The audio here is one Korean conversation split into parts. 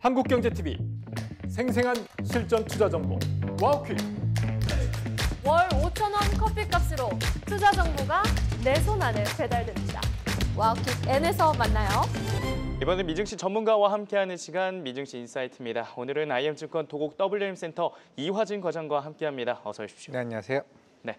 한국경제TV 생생한 실전 투자 정보 와우퀵. 월 5,000원 커피값으로 투자 정보가 내 손 안에 배달됩니다. 와우퀵 N에서 만나요. 이번엔 미증시 전문가와 함께하는 시간 미증시 인사이트입니다. 오늘은 IM증권 도곡 WM센터 이화진 과장과 함께합니다. 어서 오십시오. 네, 안녕하세요. 네.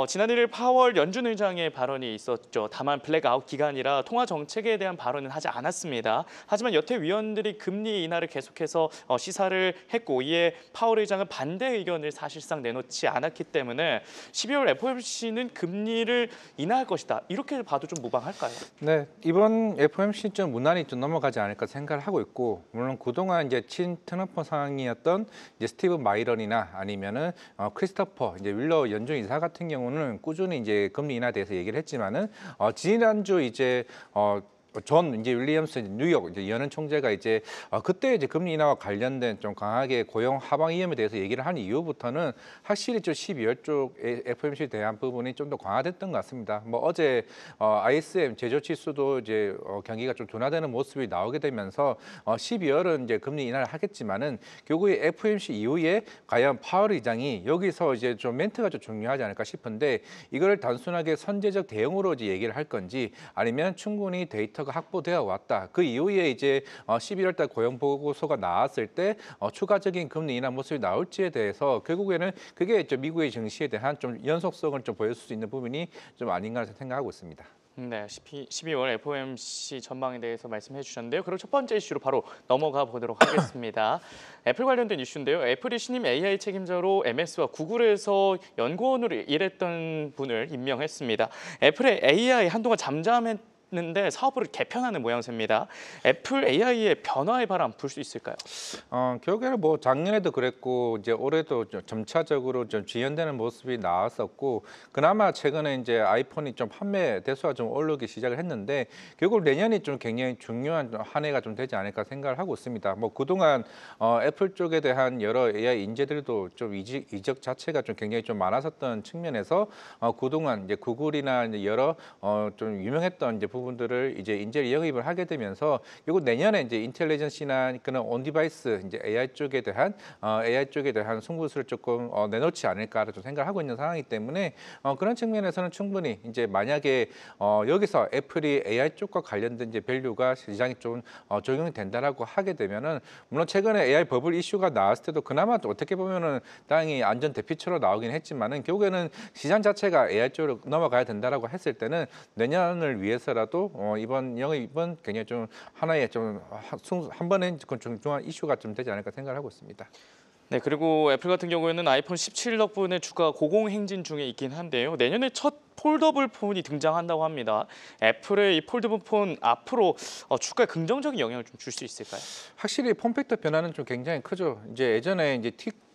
지난 1일 파월 연준 의장의 발언이 있었죠. 다만 블랙아웃 기간이라 통화 정책에 대한 발언은 하지 않았습니다. 하지만 여태 위원들이 금리 인하를 계속해서 시사를 했고 이에 파월 의장은 반대 의견을 사실상 내놓지 않았기 때문에 12월 FOMC는 금리를 인하할 것이다. 이렇게 봐도 좀 무방할까요? 네, 이번 FOMC 좀 무난히 좀 넘어가지 않을까 생각을 하고 있고, 물론 그동안 이제 친트럼프 상황이었던 이제 스티브 마이런이나 아니면은 크리스토퍼 이제 윌러 연준 이사 같은 경우는 꾸준히 이제 금리 인하에 대해서 얘기를 했지만은 지난주 이제 존 이제 윌리엄스 뉴욕 이제 연은 총재가 이제 그때 이제 금리 인하와 관련된 좀 강하게 고용 하방 위험에 대해서 얘기를 한 이후부터는 확실히 좀 12월 쪽 FOMC에 대한 부분이 좀 더 강화됐던 것 같습니다. 뭐 어제 ISM 제조 지수도 이제 경기가 좀 둔화되는 모습이 나오게 되면서 12월은 이제 금리 인하를 하겠지만은 결국에 FOMC 이후에 과연 파월 의장이 여기서 이제 좀 멘트가 좀 중요하지 않을까 싶은데 이걸 단순하게 선제적 대응으로 이제 얘기를 할 건지 아니면 충분히 데이터 가 확보되어 왔다. 그 이후에 이제 11월 달 고용 보고서가 나왔을 때 추가적인 금리 인하 모습이 나올지에 대해서 결국에는 그게 미국의 증시에 대한 좀 연속성을 좀 보여줄 수 있는 부분이 좀 아닌가 생각하고 있습니다. 네, 12월 FOMC 전망에 대해서 말씀해 주셨는데요. 그럼 첫 번째 이슈로 바로 넘어가 보도록 하겠습니다. 애플 관련된 이슈인데요. 애플이 신임 AI 책임자로 MS와 구글에서 연구원으로 일했던 분을 임명했습니다. 애플의 AI 한동안 잠잠했는데 사업부를 개편하는 모양새입니다. 애플 AI의 변화의 바람 불 수 있을까요? 결국에는 뭐 작년에도 그랬고 이제 올해도 점차적으로 좀 지연되는 모습이 나왔었고 그나마 최근에 이제 아이폰이 좀 판매 대수가 좀 오르기 시작을 했는데 결국 내년이 좀 굉장히 중요한 한 해가 좀 되지 않을까 생각을 하고 있습니다. 뭐 그동안 애플 쪽에 대한 여러 AI 인재들도 좀 이적 자체가 좀 굉장히 좀 많았었던 측면에서 그동안 이제 구글이나 이제 여러 좀 유명했던 이제 부분들을 이제 인재를 영입을 하게 되면서 결국 내년에 이제 인텔리전시나 그런 온 디바이스 이제 AI 쪽에 대한 승부수를 조금 내놓지 않을까를 좀 생각하고 있는 상황이기 때문에 그런 측면에서는 충분히 이제 만약에 여기서 애플이 AI 쪽과 관련된 이제 밸류가 시장에 좀 적용이 된다라고 하게 되면은 물론 최근에 AI 버블 이슈가 나왔을 때도 그나마 어떻게 보면은 다행히 안전 대피처로 나오긴 했지만은 결국에는 시장 자체가 AI 쪽으로 넘어가야 된다라고 했을 때는 내년을 위해서라도 이번 영입은 굉장히 좀 하나의 좀 한 번에 중요한 이슈가 좀 되지 않을까 생각을 하고 있습니다. 네, 그리고 애플 같은 경우에는 아이폰 17 덕분에 주가 고공행진 중에 있긴 한데요. 내년에 첫 폴더블 폰이 등장한다고 합니다. 애플의 이 폴더블 폰 앞으로 주가에 긍정적인 영향을 좀 줄 수 있을까요? 확실히 폼팩터 변화는 좀 굉장히 크죠. 이제 예전에 이제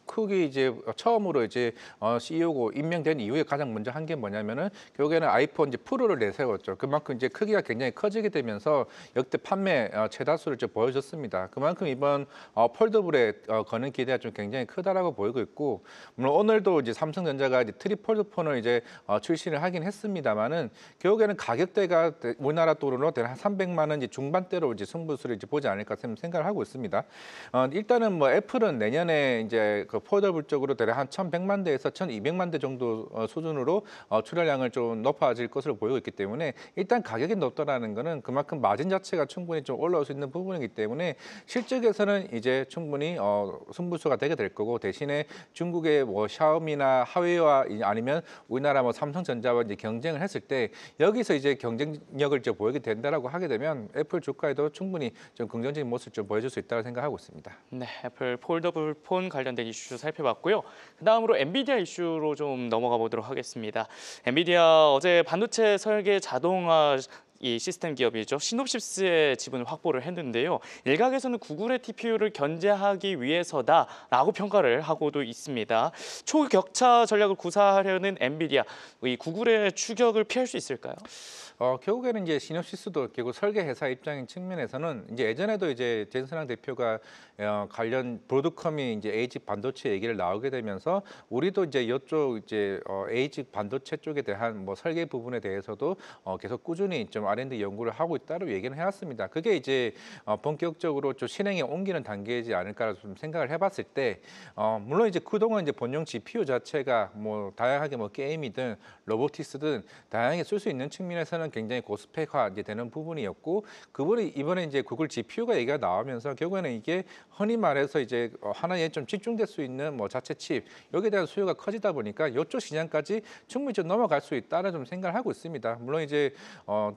쿡이 이제 처음으로 이제 CEO고 임명된 이후에 가장 먼저 한 게 뭐냐면은 결국에는 아이폰 이제 프로를 내세웠죠. 그만큼 이제 크기가 굉장히 커지게 되면서 역대 판매 최다수를 좀 보여줬습니다. 그만큼 이번 폴더블에 거는 기대가 좀 굉장히 크다라고 보이고 있고 물론 오늘도 이제 삼성전자가 이제 트리폴드 폰을 이제 출시를 하긴 했습니다만은 결국에는 가격대가 우리나라 돈으로 한 300만 원 이제 중반대로 이제 승부수를 이제 보지 않을까 생각을 하고 있습니다. 일단은 뭐 애플은 내년에 이제 그 폴더블 쪽으로 대략 한 1,100만 대에서 1,200만 대 정도 수준으로 출하량을 좀 높아질 것으로 보이고 있기 때문에 일단 가격이 높다라는 거는 그만큼 마진 자체가 충분히 좀 올라올 수 있는 부분이기 때문에 실적에서는 이제 충분히 승부수가 되게 될 거고 대신에 중국의 뭐 샤오미나 하웨이와 아니면 우리나라 뭐 삼성전자와 이제 경쟁을 했을 때 여기서 이제 경쟁력을 이제 보이게 된다라고 하게 되면 애플 주가에도 충분히 좀 긍정적인 모습을 좀 보여줄 수 있다고 생각하고 있습니다. 네, 애플 폴더블 폰 관련된 이슈 살펴봤고요. 그다음으로 엔비디아 이슈로 좀 넘어가 보도록 하겠습니다. 엔비디아 어제 반도체 설계 자동화 이 시스템 기업이죠. 시놉시스의 지분을 확보를 했는데요. 일각에서는 구글의 TPU를 견제하기 위해서다라고 평가를 하고도 있습니다. 초격차 전략을 구사하려는 엔비디아, 이 구글의 추격을 피할 수 있을까요? 결국에는 이제 시놉시스도 결국 설계 회사 입장인 측면에서는 이제 예전에도 이제 젠슨왕 대표가 관련 브로드컴이 이제 A직 반도체 얘기를 나오게 되면서 우리도 이제 이쪽 이제 A직 반도체 쪽에 대한 뭐 설계 부분에 대해서도 계속 꾸준히 좀 R&D 연구를 하고 있다고 얘기는 해왔습니다. 그게 이제 본격적으로 좀 실행에 옮기는 단계이지 않을까 좀 생각을 해봤을 때 물론 이제 그동안 이제 본용 GPU 자체가 뭐 다양하게 뭐 게임이든 로보틱스든 다양하게 쓸 수 있는 측면에서는 굉장히 고스펙화 이제 되는 부분이었고 그분이 이번에 이제 구글 GPU가 얘기가 나오면서 결국에는 이게 흔히 말해서 이제 하나에 좀 집중될 수 있는 뭐 자체 칩 여기에 대한 수요가 커지다 보니까 이쪽 시장까지 충분히 좀 넘어갈 수 있다는 좀 생각을 하고 있습니다. 물론 이제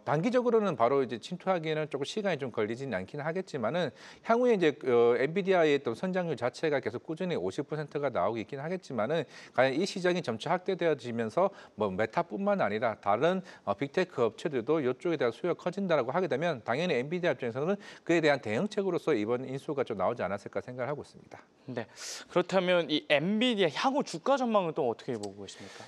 단기적으로는 바로 이제 침투하기에는 조금 시간이 좀 걸리지는 않긴 하겠지만은 향후에 이제 엔비디아의 또 선장률 자체가 계속 꾸준히 50%가 나오고 있긴 하겠지만은 과연 이 시장이 점차 확대되어지면서 뭐 메타뿐만 아니라 다른 빅테크 업체들도 이쪽에 대한 수요가 커진다라고 하게 되면 당연히 엔비디아 입장에서는 그에 대한 대응책으로서 이번 인수가 좀 나오지 않았을까 생각을 하고 있습니다. 네. 그렇다면 이 엔비디아 향후 주가 전망은 또 어떻게 보고 계십니까?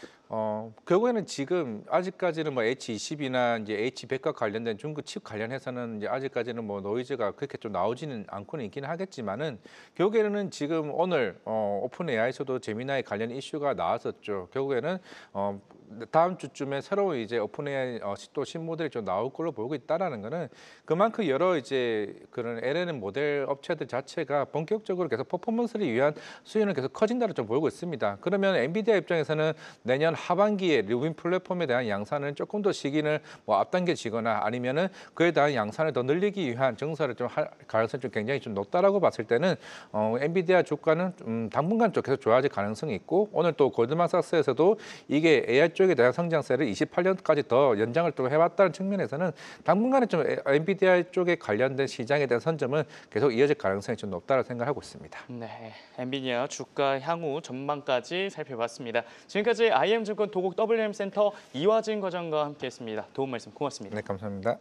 결국에는 지금 아직까지는 뭐 H20이나 이제 H100과 관련된 중국 칩 관련해서는 이제 아직까지는 뭐 노이즈가 그렇게 좀 나오지는 않고는 있긴 하겠지만은 결국에는 지금 오늘 오픈 AI에서도 제미나이 관련 이슈가 나왔었죠. 결국에는 다음 주쯤에 새로운 이제 오픈 AI 또 신모델이 좀 나올 걸로 보고 있다라는 거는 그만큼 여러 이제 그런 LLM 모델 업체들 자체가 본격적으로 계속 퍼포먼스를 위한 수요는 계속 커진다를 좀 보이고 있습니다. 그러면 엔비디아 입장에서는 내년 하반기에 루빈 플랫폼에 대한 양산을 조금 더 시기를 뭐 앞당겨지거나 아니면은 그에 대한 양산을 더 늘리기 위한 정서를 좀 할 가능성이 좀 굉장히 좀 높다라고 봤을 때는 엔비디아 주가는 당분간 좀 계속 좋아질 가능성이 있고 오늘 또 골드만삭스에서도 이게 AI 쪽에 대한 성장세를 28년까지 더 연장을 또 해왔다는 측면에서는 당분간은 좀 엔비디아 쪽에 관련된 시장에 대한 선점은 계속 이어질 가능성이 좀 높다고 생각하고 있습니다. 네, 엔비디아 주가 향후 전망까지 살펴봤습니다. 지금까지 IM증권 도곡 WM 센터 이화진 과장과 함께했습니다. 도움 말씀 고맙습니다. 네, 감사합니다.